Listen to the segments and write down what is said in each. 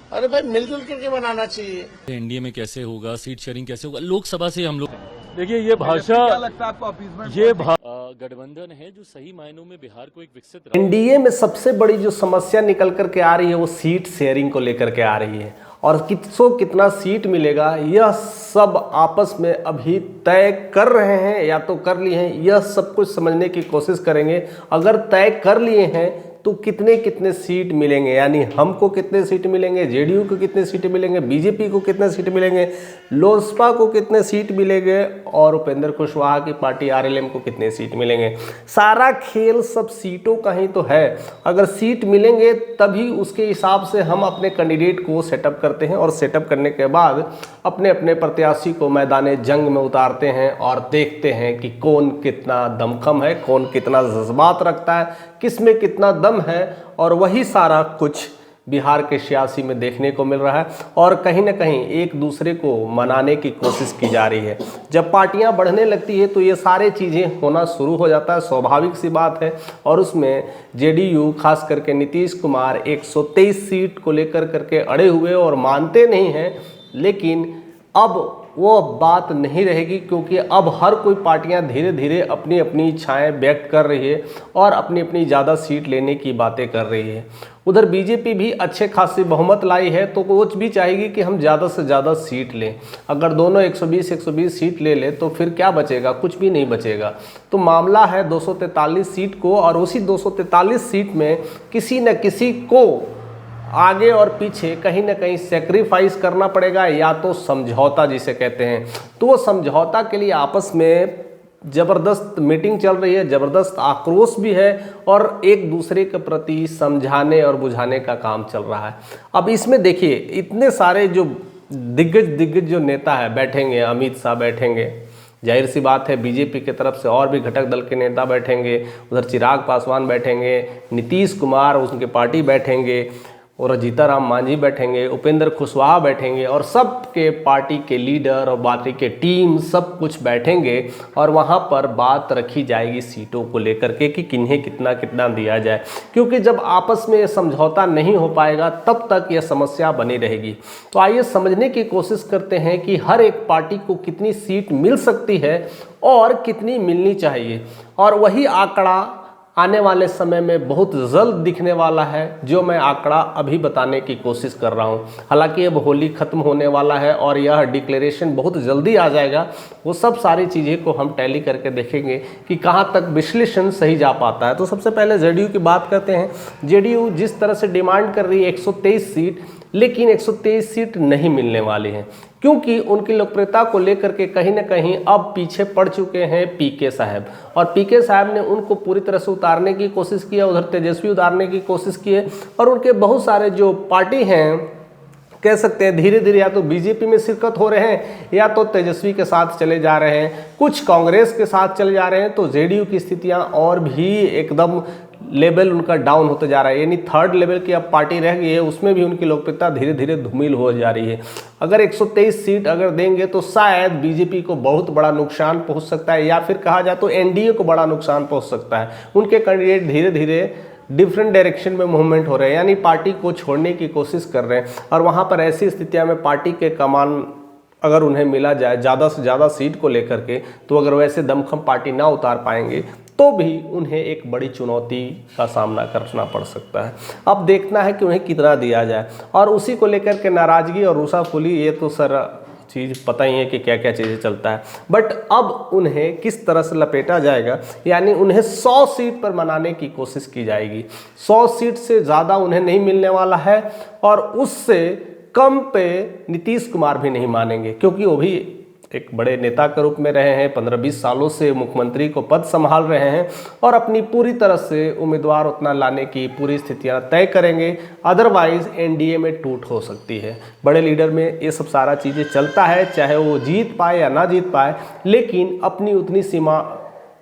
अरे भाई मिलजुल करके बनाना चाहिए। एनडीए में कैसे होगा, सीट शेयरिंग कैसे होगा, लोकसभा से हम लोग देखिए ये भाषा, क्या लगता है आपको अपीसमेंट गठबंधन है जो सही मायनों में बिहार को एक विकसित एनडीए में सबसे बड़ी जो समस्या निकल करके आ रही है वो सीट शेयरिंग को लेकर के आ रही है, और किसको कितना सीट मिलेगा यह सब आपस में अभी तय कर रहे हैं या तो कर लिए हैं। यह सब कुछ समझने की कोशिश करेंगे। अगर तय कर लिए हैं तो कितने कितने सीट मिलेंगे, यानी हमको कितने सीट मिलेंगे, जेडीयू को कितने सीट मिलेंगे, बीजेपी को कितने सीट मिलेंगे, लोजपा को कितने सीट मिलेंगे, और उपेंद्र कुशवाहा की पार्टी आरएलएम को कितने सीट मिलेंगे। सारा खेल सब सीटों का ही तो है। अगर सीट मिलेंगे तभी उसके हिसाब से हम अपने कैंडिडेट को सेटअप करते हैं, और सेटअप करने के बाद अपने अपने प्रत्याशी को मैदान जंग में उतारते हैं और देखते हैं कि कौन कितना दमखम है, कौन कितना जज्बात रखता है, किस में कितना दम है। और वही सारा कुछ बिहार के सियासी में देखने को मिल रहा है, और कहीं ना कहीं एक दूसरे को मनाने की कोशिश की जा रही है। जब पार्टियां बढ़ने लगती है तो ये सारे चीज़ें होना शुरू हो जाता है, स्वाभाविक सी बात है। और उसमें जेडीयू खास करके नीतीश कुमार 123 सीट को लेकर करके अड़े हुए और मानते नहीं हैं, लेकिन अब वो बात नहीं रहेगी, क्योंकि अब हर कोई पार्टियां धीरे धीरे अपनी अपनी इच्छाएं व्यक्त कर रही है और अपनी अपनी ज़्यादा सीट लेने की बातें कर रही है। उधर बीजेपी भी अच्छे खासी बहुमत लाई है, तो वो भी चाहेगी कि हम ज़्यादा से ज़्यादा सीट लें। अगर दोनों 120 सीट ले ले तो फिर क्या बचेगा, कुछ भी नहीं बचेगा। तो मामला है 243 सीट को, और उसी 243 सीट में किसी न किसी को आगे और पीछे कहीं ना कहीं सेक्रीफाइस करना पड़ेगा, या तो समझौता जिसे कहते हैं। तो वो समझौता के लिए आपस में ज़बरदस्त मीटिंग चल रही है, ज़बरदस्त आक्रोश भी है, और एक दूसरे के प्रति समझाने और बुझाने का काम चल रहा है। अब इसमें देखिए इतने सारे जो दिग्गज जो नेता है बैठेंगे, अमित शाह बैठेंगे, जाहिर सी बात है बीजेपी की तरफ से और भी घटक दल के नेता बैठेंगे, उधर चिराग पासवान बैठेंगे, नीतीश कुमार उनके पार्टी बैठेंगे, और जीताराम मांझी बैठेंगे, उपेंद्र कुशवाहा बैठेंगे, और सब के पार्टी के लीडर और बाकी के टीम सब कुछ बैठेंगे, और वहाँ पर बात रखी जाएगी सीटों को लेकर के कि किन्हें कितना कितना दिया जाए। क्योंकि जब आपस में समझौता नहीं हो पाएगा तब तक यह समस्या बनी रहेगी। तो आइए समझने की कोशिश करते हैं कि हर एक पार्टी को कितनी सीट मिल सकती है और कितनी मिलनी चाहिए, और वही आंकड़ा आने वाले समय में बहुत जल्द दिखने वाला है, जो मैं आंकड़ा अभी बताने की कोशिश कर रहा हूं। हालांकि अब होली खत्म होने वाला है और यह डिक्लेरेशन बहुत जल्दी आ जाएगा। वो सब सारी चीज़ें को हम टैली करके देखेंगे कि कहां तक विश्लेषण सही जा पाता है। तो सबसे पहले जेडीयू की बात करते हैं। जेडीयू जिस तरह से डिमांड कर रही है 123 सीट, लेकिन 123 सीट नहीं मिलने वाली हैं, क्योंकि उनकी लोकप्रियता को लेकर के कहीं ना कहीं अब पीछे पड़ चुके हैं पीके साहब, और पीके साहब ने उनको पूरी तरह से उतारने की कोशिश की है, उधर तेजस्वी उतारने की कोशिश की है, और उनके बहुत सारे जो पार्टी हैं कह सकते हैं धीरे धीरे या तो बीजेपी में शिरकत हो रहे हैं या तो तेजस्वी के साथ चले जा रहे हैं, कुछ कांग्रेस के साथ चले जा रहे हैं। तो जेडीयू की स्थितियां और भी एकदम लेवल उनका डाउन होते जा रहा है, यानी थर्ड लेवल की अब पार्टी रह गई है, उसमें भी उनकी लोकप्रियता धीरे धीरे धूमिल हो जा रही है। अगर 123 सीट अगर देंगे तो शायद बीजेपी को बहुत बड़ा नुकसान पहुंच सकता है, या फिर कहा जाए तो एनडीए को बड़ा नुकसान पहुंच सकता है। उनके कैंडिडेट धीरे धीरे डिफरेंट डायरेक्शन में मूवमेंट हो रहे हैं, यानी पार्टी को छोड़ने की कोशिश कर रहे हैं, और वहाँ पर ऐसी स्थितियाँ में पार्टी के कमान अगर उन्हें मिला जाए ज़्यादा से ज़्यादा सीट को लेकर के, तो अगर वैसे दमखम पार्टी ना उतार पाएंगे तो भी उन्हें एक बड़ी चुनौती का सामना करना पड़ सकता है। अब देखना है कि उन्हें कितना दिया जाए, और उसी को लेकर के नाराज़गी और रूसाफुली, ये तो सर चीज़ पता ही है कि क्या क्या चीज़ें चलता है। बट अब उन्हें किस तरह से लपेटा जाएगा, यानी उन्हें 100 सीट पर मनाने की कोशिश की जाएगी। 100 सीट से ज़्यादा उन्हें नहीं मिलने वाला है, और उससे कम पे नीतीश कुमार भी नहीं मानेंगे, क्योंकि वो भी एक बड़े नेता के रूप में रहे हैं, 15-20 सालों से मुख्यमंत्री को पद संभाल रहे हैं, और अपनी पूरी तरह से उम्मीदवार उतना लाने की पूरी स्थितियां तय करेंगे। अदरवाइज एनडीए में टूट हो सकती है। बड़े लीडर में ये सब सारा चीज़ें चलता है, चाहे वो जीत पाए या ना जीत पाए, लेकिन अपनी उतनी सीमा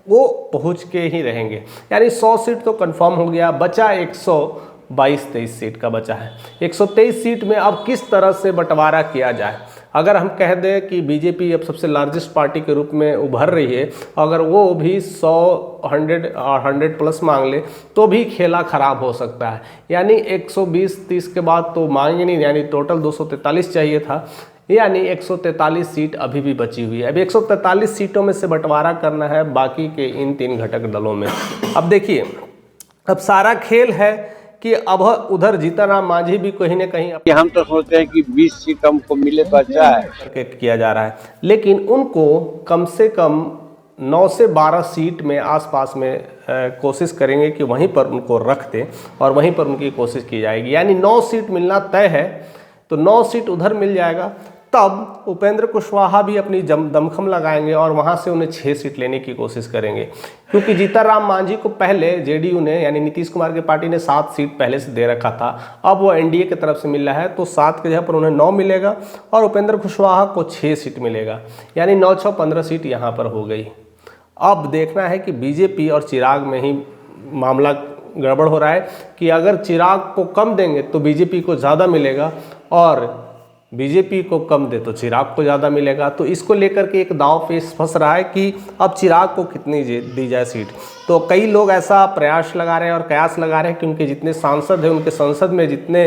वो पहुँच के ही रहेंगे। यानी 100 सीट तो कन्फर्म हो गया, बचा 122-23 सीट का बचा है। 123 सीट में अब किस तरह से बंटवारा किया जाए। अगर हम कह दें कि बीजेपी अब सबसे लार्जेस्ट पार्टी के रूप में उभर रही है, अगर वो भी 100, 100 प्लस मांग ले तो भी खेला खराब हो सकता है। यानी 120-30 के बाद तो मांगे नहीं, यानी टोटल 243 चाहिए था, यानी 143 सीट अभी भी बची हुई है। अब 143 सीटों में से बंटवारा करना है बाकी के इन 3 घटक दलों में। अब देखिए, अब सारा खेल है कि अब उधर जीतनराम मांझी भी कहीं ना कहीं कि हम तो सोचते हैं कि 20 सीट हमको मिले तो अच्छा है करके किया जा रहा है, लेकिन उनको कम से कम 9 से 12 सीट में आसपास में कोशिश करेंगे कि वहीं पर उनको रख दें और वहीं पर उनकी कोशिश की जाएगी। यानी 9 सीट मिलना तय है, तो 9 सीट उधर मिल जाएगा, तब उपेंद्र कुशवाहा भी अपनी दमखम लगाएंगे और वहां से उन्हें 6 सीट लेने की कोशिश करेंगे। क्योंकि जीतनराम मांझी को पहले जेडीयू ने, यानी नीतीश कुमार की पार्टी ने 7 सीट पहले से दे रखा था, अब वो एनडीए की तरफ से मिल रहा है, तो 7 की जगह पर उन्हें 9 मिलेगा और उपेंद्र कुशवाहा को 6 सीट मिलेगा, यानी 9-6-15 सीट यहाँ पर हो गई। अब देखना है कि बीजेपी और चिराग में ही मामला गड़बड़ हो रहा है कि अगर चिराग को कम देंगे तो बीजेपी को ज़्यादा मिलेगा और बीजेपी को कम दे तो चिराग को ज़्यादा मिलेगा। तो इसको लेकर के एक दांव पेच फंस रहा है कि अब चिराग को कितनी दी जाए सीट। तो कई लोग ऐसा प्रयास लगा रहे हैं और कयास लगा रहे हैं कि उनके जितने सांसद हैं, उनके संसद में जितने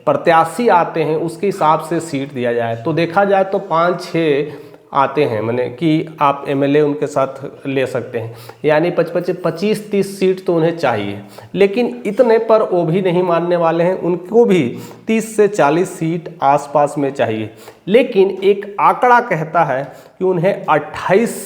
प्रत्याशी आते हैं उसके हिसाब से सीट दिया जाए। तो देखा जाए तो 5-6 आते हैं, माने कि आप एमएलए उनके साथ ले सकते हैं, यानी 25-30 सीट तो उन्हें चाहिए, लेकिन इतने पर वो भी नहीं मानने वाले हैं, उनको भी 30 से 40 सीट आसपास में चाहिए। लेकिन एक आंकड़ा कहता है कि उन्हें 28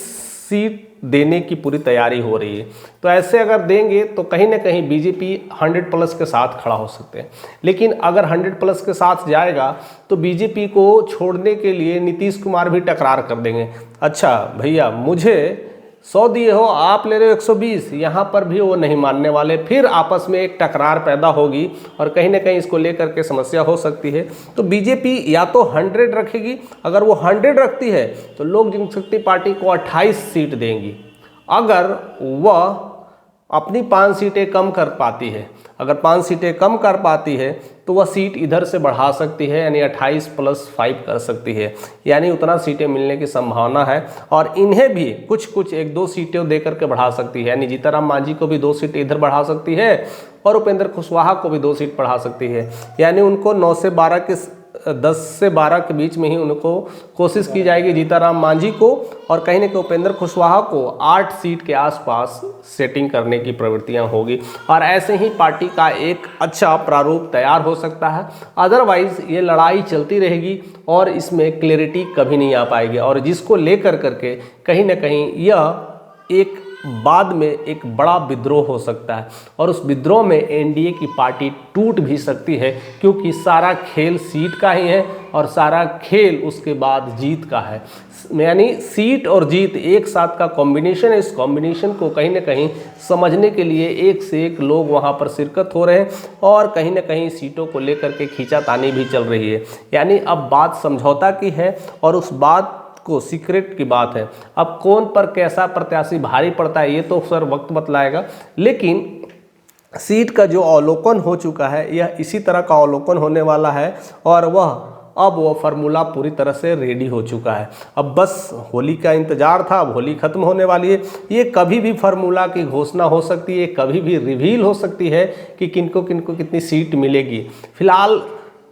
सीट देने की पूरी तैयारी हो रही है। तो ऐसे अगर देंगे तो कहीं ना कहीं बीजेपी 100 प्लस के साथ खड़ा हो सकते हैं, लेकिन अगर 100 प्लस के साथ जाएगा तो बीजेपी को छोड़ने के लिए नीतीश कुमार भी टकरार कर देंगे। अच्छा भैया, मुझे 100 दिए हो, आप ले रहे हो 120, यहाँ पर भी वो नहीं मानने वाले, फिर आपस में एक टकरार पैदा होगी और कहीं ना कहीं इसको लेकर के समस्या हो सकती है। तो बीजेपी या तो 100 रखेगी, अगर वो 100 रखती है तो लोक जनशक्ति पार्टी को 28 सीट देंगी। अगर वह अपनी 5 सीटें कम कर पाती है, अगर 5 सीटें कम कर पाती है तो वह सीट इधर से बढ़ा सकती है, यानी 28+5 कर सकती है, यानी उतना सीटें मिलने की संभावना है। और इन्हें भी कुछ 1-2 सीटें देकर के बढ़ा सकती है, यानी जीतनराम मांझी को भी 2 सीटें इधर बढ़ा सकती है और उपेंद्र कुशवाहा को भी 2 सीट बढ़ा सकती है। यानी उनको 9 से 12 के 10 से 12 के बीच में ही उनको कोशिश की जाएगी जीतनराम मांझी को, और कहीं ना कहीं उपेंद्र कुशवाहा को 8 सीट के आसपास सेटिंग करने की प्रवृत्तियां होगी और ऐसे ही पार्टी का एक अच्छा प्रारूप तैयार हो सकता है। अदरवाइज ये लड़ाई चलती रहेगी और इसमें क्लैरिटी कभी नहीं आ पाएगी, और जिसको लेकर करके कहीं ना कहीं यह एक बाद में एक बड़ा विद्रोह हो सकता है और उस विद्रोह में एनडीए की पार्टी टूट भी सकती है, क्योंकि सारा खेल सीट का ही है और सारा खेल उसके बाद जीत का है। यानी सीट और जीत एक साथ का कॉम्बिनेशन है। इस कॉम्बिनेशन को कहीं ना कहीं समझने के लिए एक से एक लोग वहां पर शिरकत हो रहे हैं और कहीं ना कहीं सीटों को लेकर के खींचातानी भी चल रही है। यानी अब बात समझौता की है और उस बात को सीक्रेट की बात है। अब कौन पर कैसा प्रत्याशी भारी पड़ता है ये तो सर वक्त बतलाएगा, लेकिन सीट का जो अवलोकन हो चुका है यह इसी तरह का अवलोकन होने वाला है और वह फार्मूला पूरी तरह से रेडी हो चुका है। अब बस होली का इंतजार था, अब होली खत्म होने वाली है। ये कभी भी फार्मूला की घोषणा हो सकती है, कभी भी रिवील हो सकती है कि किनको किनको कितनी सीट मिलेगी। फिलहाल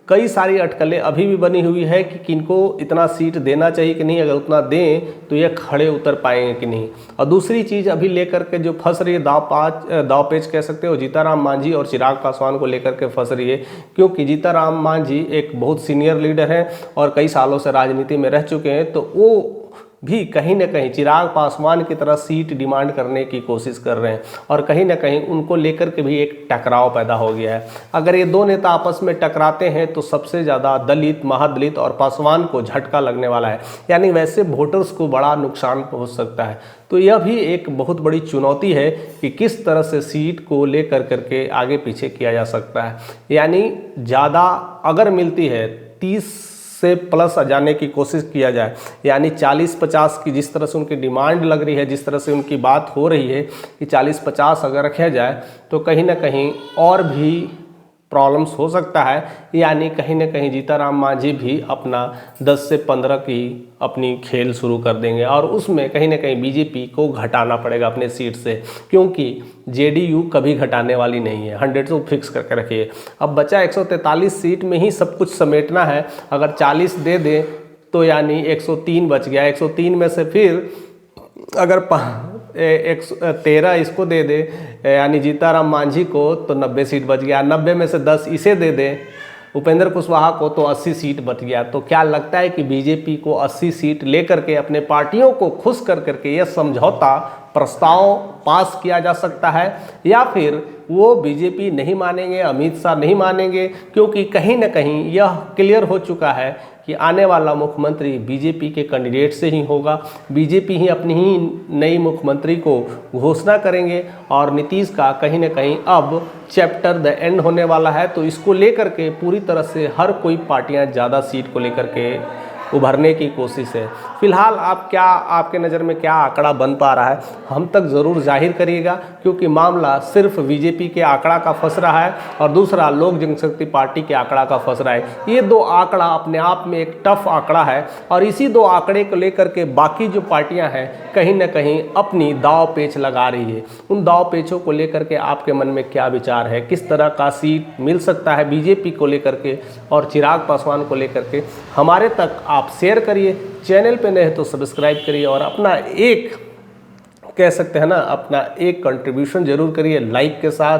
कई सारी अटकलें अभी भी बनी हुई है कि किनको इतना सीट देना चाहिए कि नहीं, अगर उतना दें तो ये खड़े उतर पाएंगे कि नहीं। और दूसरी चीज़ अभी लेकर के जो फंस रही है, दाव पेच कह सकते हो, जीतनराम मांझी और चिराग पासवान को लेकर के फंस रही है, क्योंकि जीतनराम मांझी एक बहुत सीनियर लीडर हैं और कई सालों से राजनीति में रह चुके हैं, तो वो भी कहीं ना कहीं चिराग पासवान की तरह सीट डिमांड करने की कोशिश कर रहे हैं और कहीं ना कहीं उनको लेकर के भी एक टकराव पैदा हो गया है। अगर ये 2 नेता आपस में टकराते हैं तो सबसे ज़्यादा दलित, महादलित और पासवान को झटका लगने वाला है, यानी वैसे वोटर्स को बड़ा नुकसान पहुंच सकता है। तो यह भी एक बहुत बड़ी चुनौती है कि किस तरह से सीट को लेकर करके आगे पीछे किया जा सकता है। यानी ज़्यादा अगर मिलती है 30 से प्लस जाने की कोशिश किया जाए, यानी 40-50 की जिस तरह से उनकी डिमांड लग रही है, जिस तरह से उनकी बात हो रही है कि 40-50 अगर रखा जाए तो कहीं ना कहीं और भी प्रॉब्लम्स हो सकता है, यानी कहीं ना कहीं जीताराम मांझी भी अपना 10 से 15 की अपनी खेल शुरू कर देंगे और उसमें कहीं ना कहीं बीजेपी को घटाना पड़ेगा अपने सीट से, क्योंकि जेडीयू कभी घटाने वाली नहीं है, 100 तो फिक्स करके रखिए। अब बचा 143 सीट में ही सब कुछ समेटना है। अगर 40 दे दें तो यानी 103 बच गया। 103 में से फिर अगर 13 इसको दे दे यानी जीताराम मांझी को तो 90 सीट बच गया। 90 में से 10 इसे दे दे उपेंद्र कुशवाहा को तो 80 सीट बच गया। तो क्या लगता है कि बीजेपी को 80 सीट लेकर के अपने पार्टियों को खुश कर करके यह समझौता प्रस्ताव पास किया जा सकता है, या फिर वो बीजेपी नहीं मानेंगे, अमित शाह नहीं मानेंगे, क्योंकि कहीं ना कहीं यह क्लियर हो चुका है कि आने वाला मुख्यमंत्री बीजेपी के कैंडिडेट से ही होगा। बीजेपी ही अपनी ही नई मुख्यमंत्री को घोषणा करेंगे और नीतीश का कहीं ना कहीं अब चैप्टर द एंड होने वाला है। तो इसको लेकर के पूरी तरह से हर कोई पार्टियां ज़्यादा सीट को लेकर के उभरने की कोशिश है। फिलहाल आपके नज़र में क्या आंकड़ा बन पा रहा है, हम तक ज़रूर जाहिर करिएगा, क्योंकि मामला सिर्फ बीजेपी के आंकड़ा का फंस रहा है और दूसरा लोक जनशक्ति पार्टी के आंकड़ा का फंस रहा है। ये दो आंकड़ा अपने आप में एक टफ आंकड़ा है और इसी दो आंकड़े को लेकर के बाकी जो पार्टियां हैं कहीं ना कहीं अपनी दाव पेच लगा रही है। उन दाव पेचों को लेकर के आपके मन में क्या विचार है, किस तरह का सीट मिल सकता है बीजेपी को लेकर के और चिराग पासवान को लेकर के, हमारे तक आप शेयर करिए। चैनल पे नए तो सब्सक्राइब करिए और अपना एक कह सकते हैं ना अपना एक कंट्रीब्यूशन जरूर करिए लाइक के साथ।